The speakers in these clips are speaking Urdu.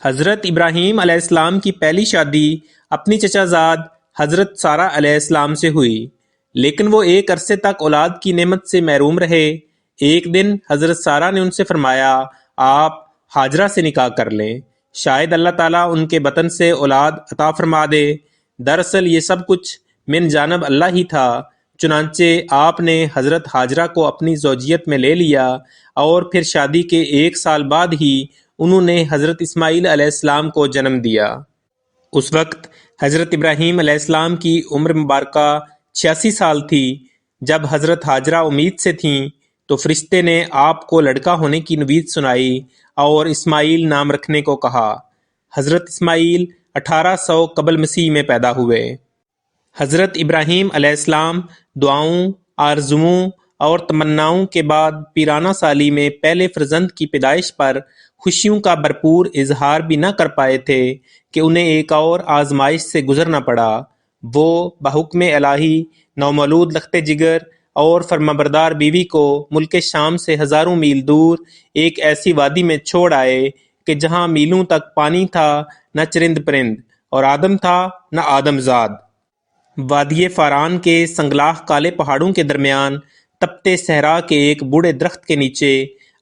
حضرت ابراہیم علیہ السلام کی پہلی شادی اپنی چچا زاد حضرت سارہ علیہ السلام سے ہوئی، لیکن وہ ایک عرصے تک اولاد کی نعمت سے محروم رہے۔ ایک دن حضرت سارہ نے ان سے فرمایا، آپ ہاجرہ سے نکاح کر لیں، شاید اللہ تعالیٰ ان کے بطن سے اولاد عطا فرما دے۔ دراصل یہ سب کچھ من جانب اللہ ہی تھا۔ چنانچہ آپ نے حضرت ہاجرہ کو اپنی زوجیت میں لے لیا اور پھر شادی کے 1 سال بعد ہی انہوں نے حضرت اسماعیل علیہ السلام کو جنم دیا۔ اس وقت حضرت ابراہیم علیہ السلام کی عمر مبارکہ 86 سال تھی۔ جب حضرت ہاجرہ امید سے تھیں تو فرشتے نے آپ کو لڑکا ہونے کی نوید سنائی اور اسماعیل نام رکھنے کو کہا۔ حضرت اسماعیل 1800 قبل مسیح میں پیدا ہوئے۔ حضرت ابراہیم علیہ السلام دعاؤں، آرزوؤں اور تمناؤں کے بعد پیرانہ سالی میں پہلے فرزند کی پیدائش پر خوشیوں کا بھرپور اظہار بھی نہ کر پائے تھے کہ انہیں ایک اور آزمائش سے گزرنا پڑا۔ وہ بحکم الہی نومولود لخت جگر اور فرمانبردار بیوی کو ملک شام سے ہزاروں میل دور ایک ایسی وادی میں چھوڑ آئے کہ جہاں میلوں تک پانی تھا، نہ چرند پرند، اور آدم تھا نہ آدم زاد۔ وادی فاران کے سنگلاخ کالے پہاڑوں کے درمیان تپتے صحرا کے ایک بوڑھے درخت کے نیچے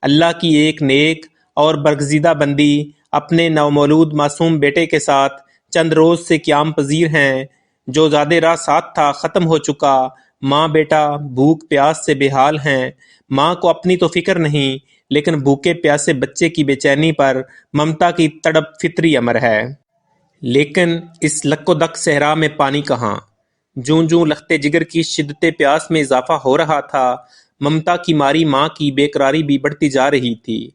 اللہ کی ایک نیک اور برگزیدہ بندی اپنے نومولود معصوم بیٹے کے ساتھ چند روز سے قیام پذیر ہیں۔ جو زاد راہ ساتھ تھا ختم ہو چکا، ماں بیٹا بھوک پیاس سے بے حال ہیں۔ ماں کو اپنی تو فکر نہیں، لیکن بھوکے پیاسے بچے کی بے چینی پر ممتا کی تڑپ فطری امر ہے۔ لیکن اس لک و دک صحرا میں پانی کہاں؟ جوں جوں لخت جگر کی شدت پیاس میں اضافہ ہو رہا تھا، ممتا کی ماری ماں کی بے قراری بھی بڑھتی جا رہی تھی۔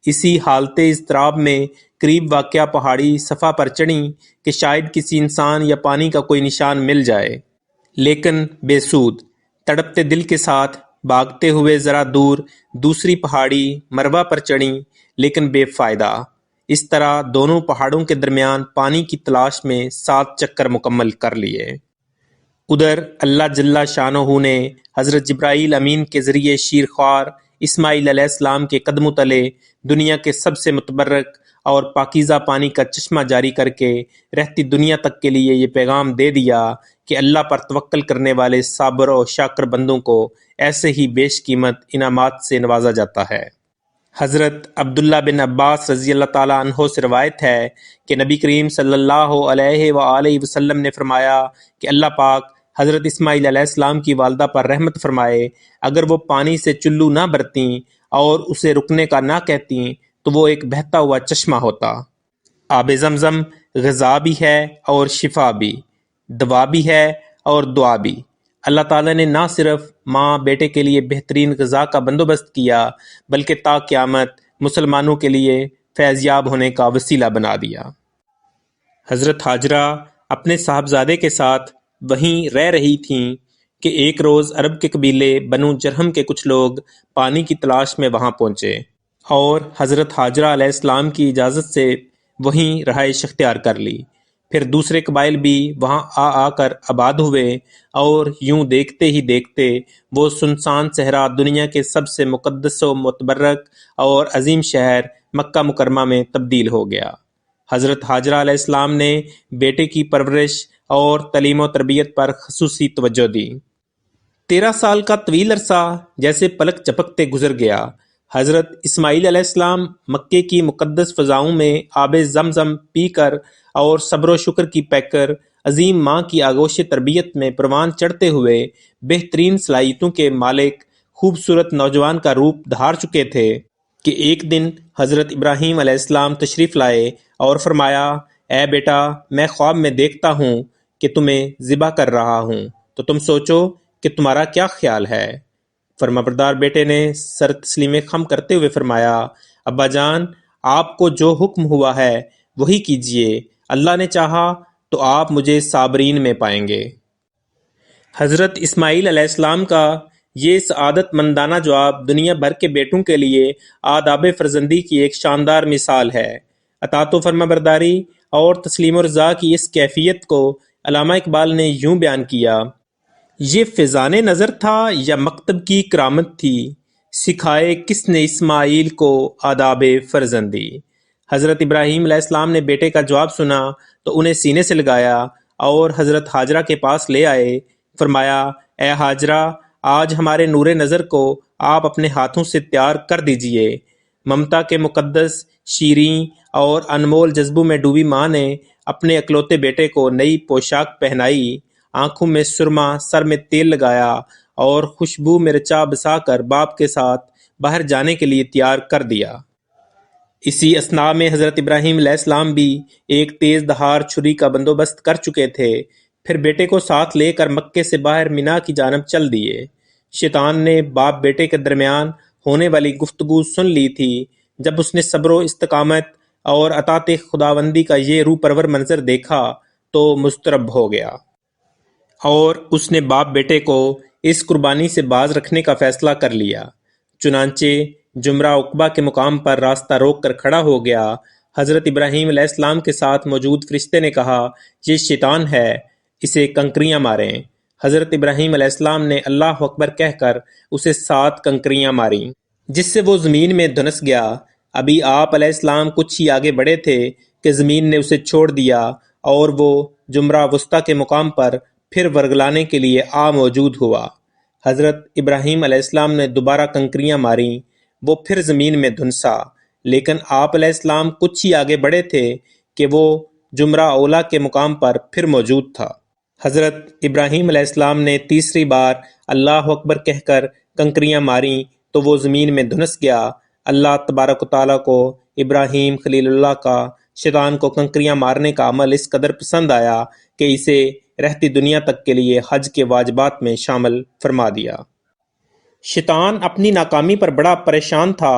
اسی حالت اضطراب میں قریب واقع پہاڑی صفا پر چڑھیں کہ شاید کسی انسان یا پانی کا کوئی نشان مل جائے، لیکن بے سود۔ تڑپتے دل کے ساتھ بھاگتے ہوئے ذرا دور دوسری پہاڑی مروہ پر چڑھیں، لیکن بے فائدہ۔ اس طرح دونوں پہاڑوں کے درمیان پانی کی تلاش میں 7 چکر مکمل کر لیے۔ ادھر اللہ جل شانہ نے حضرت جبرائیل امین کے ذریعے شیرخوار اسماعیل علیہ السلام کے قدموں تلے دنیا کے سب سے متبرک اور پاکیزہ پانی کا چشمہ جاری کر کے رہتی دنیا تک کے لیے یہ پیغام دے دیا کہ اللہ پر توکل کرنے والے صابر و شاکر بندوں کو ایسے ہی بیش قیمت انعامات سے نوازا جاتا ہے۔ حضرت عبداللہ بن عباس رضی اللہ تعالیٰ عنہ سے روایت ہے کہ نبی کریم صلی اللہ علیہ وآلہ وسلم نے فرمایا کہ اللہ پاک حضرت اسماعیل علیہ السلام کی والدہ پر رحمت فرمائے، اگر وہ پانی سے چلو نہ بھرتیں اور اسے رکنے کا نہ کہتیں تو وہ ایک بہتا ہوا چشمہ ہوتا۔ آب زمزم غذا بھی ہے اور شفا بھی، دوا بھی ہے اور دعا بھی۔ اللہ تعالیٰ نے نہ صرف ماں بیٹے کے لیے بہترین غذا کا بندوبست کیا، بلکہ تا قیامت مسلمانوں کے لیے فیضیاب ہونے کا وسیلہ بنا دیا۔ حضرت ہاجرہ اپنے صاحبزادے کے ساتھ وہیں رہ رہی تھیں کہ ایک روز عرب کے قبیلے بنو جرہم کے کچھ لوگ پانی کی تلاش میں وہاں پہنچے اور حضرت ہاجرہ علیہ السلام کی اجازت سے وہیں رہائش اختیار کر لی۔ پھر دوسرے قبائل بھی وہاں آ کر آباد ہوئے اور یوں دیکھتے ہی دیکھتے وہ سنسان صحرا دنیا کے سب سے مقدس و متبرک اور عظیم شہر مکہ مکرمہ میں تبدیل ہو گیا۔ حضرت ہاجرہ علیہ السلام نے بیٹے کی پرورش اور تعلیم و تربیت پر خصوصی توجہ دی۔ 13 سال کا طویل عرصہ جیسے پلک جھپکتے گزر گیا۔ حضرت اسماعیل علیہ السلام مکے کی مقدس فضاؤں میں آب زمزم پی کر اور صبر و شکر کی پیکر عظیم ماں کی آغوش تربیت میں پروان چڑھتے ہوئے بہترین صلاحیتوں کے مالک خوبصورت نوجوان کا روپ دھار چکے تھے کہ ایک دن حضرت ابراہیم علیہ السلام تشریف لائے اور فرمایا، اے بیٹا، میں خواب میں دیکھتا ہوں کہ تمہیں ذبح کر رہا ہوں، تو تم سوچو کہ تمہارا کیا خیال ہے؟ فرمانبردار بیٹے نے سر تسلیم خم کرتے ہوئے فرمایا، ابا جان، آپ کو جو حکم ہوا ہے وہی کیجئے، اللہ نے چاہا تو آپ مجھے صابرین میں پائیں گے۔ حضرت اسماعیل علیہ السلام کا یہ سعادت مندانہ جواب دنیا بھر کے بیٹوں کے لیے آداب فرزندی کی ایک شاندار مثال ہے۔ اطاعت و فرمانبرداری اور تسلیم و رضا کی اس کیفیت کو علامہ اقبال نے یوں بیان کیا، یہ فیضان نظر تھا یا مکتب کی کرامت تھی، سکھائے کس نے اسماعیل کو آداب فرزندی۔ حضرت ابراہیم علیہ السلام نے بیٹے کا جواب سنا تو انہیں سینے سے لگایا اور حضرت حاجرہ کے پاس لے آئے۔ فرمایا، اے حاجرہ، آج ہمارے نور نظر کو آپ اپنے ہاتھوں سے تیار کر دیجئے۔ ممتا کے مقدس، شیریں اور انمول جذبوں میں ڈوبی ماں نے اپنے اکلوتے بیٹے کو نئی پوشاک پہنائی، آنکھوں میں سرما، سر میں تیل لگایا اور خوشبو میں رچا بسا کر باپ کے ساتھ باہر جانے کے لیے تیار کر دیا۔ اسی اثناء میں حضرت ابراہیم علیہ السلام بھی ایک تیز دھار چھری کا بندوبست کر چکے تھے، پھر بیٹے کو ساتھ لے کر مکے سے باہر مینا کی جانب چل دیے۔ شیطان نے باپ بیٹے کے درمیان ہونے والی گفتگو سن لی تھی۔ جب اس نے صبر و استقامت اور اطاعت خداوندی کا یہ روح پرور منظر دیکھا تو مضطرب ہو گیا، اور اس نے باپ بیٹے کو اس قربانی سے باز رکھنے کا فیصلہ کر لیا۔ چنانچہ جمرہ عقبہ کے مقام پر راستہ روک کر کھڑا ہو گیا۔ حضرت ابراہیم علیہ السلام کے ساتھ موجود فرشتے نے کہا، یہ شیطان ہے، اسے کنکریاں ماریں۔ حضرت ابراہیم علیہ السلام نے اللہ اکبر کہہ کر اسے 7 کنکریاں ماریں، جس سے وہ زمین میں دھنس گیا۔ ابھی آپ علیہ السلام کچھ ہی آگے بڑھے تھے کہ زمین نے اسے چھوڑ دیا اور وہ جمرہ وسطیٰ کے مقام پر پھر ورگلانے کے لیے موجود ہوا۔ حضرت ابراہیم علیہ السلام نے دوبارہ کنکریاں ماریں، وہ پھر زمین میں دھنسا، لیکن آپ علیہ السلام کچھ ہی آگے بڑھے تھے کہ وہ جمرہ اولا کے مقام پر پھر موجود تھا۔ حضرت ابراہیم علیہ السلام نے تیسری بار اللہ اکبر کہہ کر کنکریاں ماریں تو وہ زمین میں دھنس گیا۔ اللہ تبارک و تعالیٰ کو ابراہیم خلیل اللہ کا شیطان کو کنکریاں مارنے کا عمل اس قدر پسند آیا کہ اسے رہتی دنیا تک کے لیے حج کے واجبات میں شامل فرما دیا۔ شیطان اپنی ناکامی پر بڑا پریشان تھا۔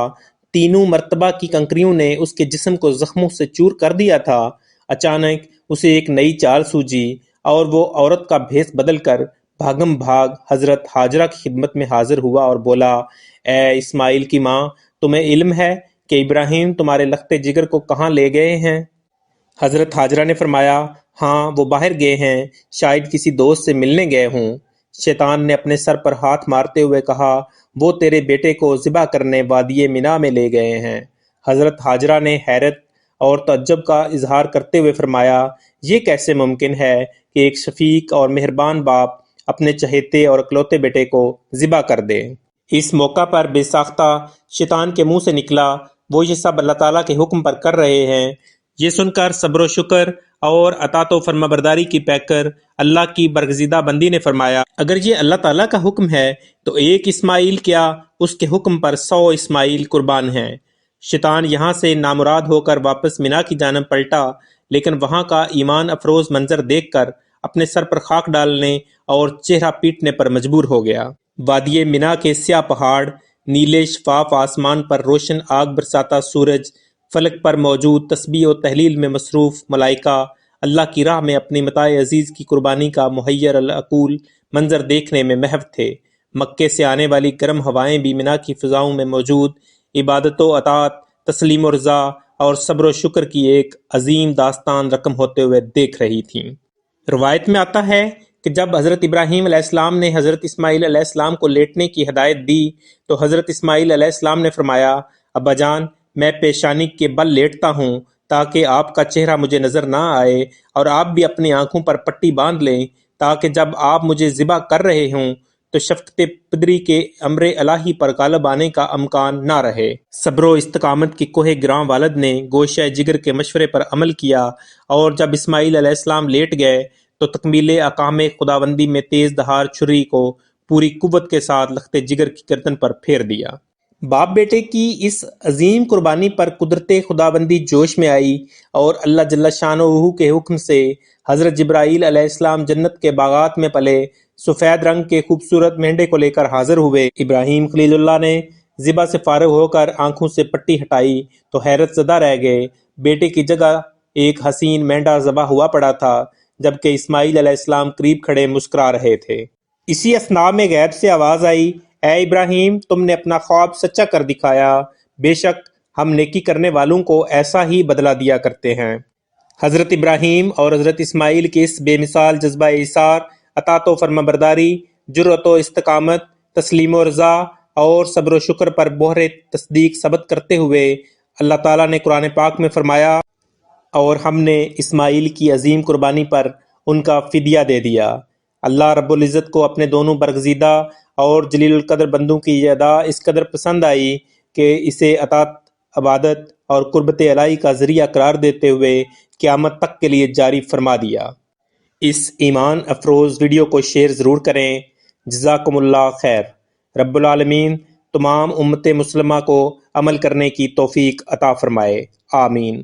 تینوں مرتبہ کی کنکریوں نے اس کے جسم کو زخموں سے چور کر دیا تھا۔ اچانک اسے ایک نئی چال سوجی اور وہ عورت کا بھیس بدل کر بھاگم بھاگ حضرت حاجرہ کی خدمت میں حاضر ہوا اور بولا، اے اسماعیل کی ماں، تمہیں علم ہے کہ ابراہیم تمہارے لختے جگر کو کہاں لے گئے ہیں؟ حضرت حاجرہ نے فرمایا، ہاں، وہ باہر گئے ہیں، شاید کسی دوست سے ملنے گئے ہوں۔ شیطان نے اپنے سر پر ہاتھ مارتے ہوئے کہا، وہ تیرے بیٹے کو ذبح کرنے وادی مینا میں لے گئے ہیں۔ حضرت حاجرہ نے حیرت اور تعجب کا اظہار کرتے ہوئے فرمایا، یہ کیسے ممکن ہے کہ ایک شفیق اور مہربان باپ اپنے چہیتے اور اکلوتے بیٹے کو ذبح کر دے؟ اس موقع پر بے ساختہ شیطان کے منہ سے نکلا، وہ یہ سب اللہ تعالیٰ کے حکم پر کر رہے ہیں۔ یہ سن کر صبر و شکر اور اطاعت و فرما برداری کی پیکر اللہ کی برگزیدہ بندی نے فرمایا، اگر یہ اللہ تعالیٰ کا حکم ہے تو ایک اسماعیل کیا، اس کے حکم پر 100 اسماعیل قربان ہیں۔ شیطان یہاں سے نامراد ہو کر واپس مینا کی جانب پلٹا، لیکن وہاں کا ایمان افروز منظر دیکھ کر اپنے سر پر خاک ڈالنے اور چہرہ پیٹنے پر مجبور ہو گیا۔ وادی مینا کے سیاہ پہاڑ، نیلے شفاف آسمان پر روشن آگ برساتا سورج، فلک پر موجود تسبیح و تحلیل میں مصروف ملائکہ، اللہ کی راہ میں اپنی متاع عزیز کی قربانی کا محیر العقول منظر دیکھنے میں محو تھے۔ مکے سے آنے والی گرم ہوائیں بھی مینا کی فضاؤں میں موجود عبادت و اطاعت، تسلیم و رضا اور صبر و شکر کی ایک عظیم داستان رقم ہوتے ہوئے دیکھ رہی تھیں۔ روایت میں آتا ہے کہ جب حضرت ابراہیم علیہ السلام نے حضرت اسماعیل علیہ السلام کو لیٹنے کی ہدایت دی تو حضرت اسماعیل علیہ السلام نے فرمایا، ابا جان، میں پیشانی کے بل لیٹتا ہوں تاکہ آپ کا چہرہ مجھے نظر نہ آئے، اور آپ بھی اپنی آنکھوں پر پٹی باندھ لیں تاکہ جب آپ مجھے ذبح کر رہے ہوں تو شفقت پدری کے امر الہی پر غالب آنے کا امکان نہ رہے۔ صبر و استقامت کے کوہ گراں والد نے گوشہ جگر کے مشورے پر عمل کیا، اور جب اسماعیل علیہ السلام لیٹ گئے تو تکمیل احکام خداوندی میں تیز دھار چھری کو پوری قوت کے ساتھ لخت جگر کی گردن پر پھیر دیا۔ باپ بیٹے کی اس عظیم قربانی پر قدرت خداوندی جوش میں آئی، اور اللہ جل شانہ کے حکم سے حضرت جبرائیل علیہ السلام جنت کے باغات میں پلے سفید رنگ کے خوبصورت مینڈے کو لے کر حاضر ہوئے۔ ابراہیم خلیل اللہ نے ذبح سے فارغ ہو کر آنکھوں سے پٹی ہٹائی تو حیرت زدہ رہ گئے۔ بیٹے کی جگہ ایک حسین مینڈا ذبح ہوا پڑا تھا، جبکہ اسماعیل علیہ السلام قریب کھڑے مسکرا رہے تھے۔ اسی اثناء میں غیب سے آواز آئی، اے ابراہیم، تم نے اپنا خواب سچا کر دکھایا، بے شک ہم نیکی کرنے والوں کو ایسا ہی بدلہ دیا کرتے ہیں۔ حضرت ابراہیم اور حضرت اسماعیل کے اس بے مثال جذبہ ایثار، اطاعت و فرما برداری، جرأت و استقامت، تسلیم و رضا اور صبر و شکر پر بہر تصدیق ثبت کرتے ہوئے اللہ تعالیٰ نے قرآن پاک میں فرمایا، اور ہم نے اسماعیل کی عظیم قربانی پر ان کا فدیہ دے دیا۔ اللہ رب العزت کو اپنے دونوں برگزیدہ اور جلیل القدر بندوں کی یہ ادا اس قدر پسند آئی کہ اسے اطاعت، عبادت اور قربت الہی کا ذریعہ قرار دیتے ہوئے قیامت تک کے لیے جاری فرما دیا۔ اس ایمان افروز ویڈیو کو شیئر ضرور کریں۔ جزاکم اللہ خیر۔ رب العالمین تمام امت مسلمہ کو عمل کرنے کی توفیق عطا فرمائے، آمین۔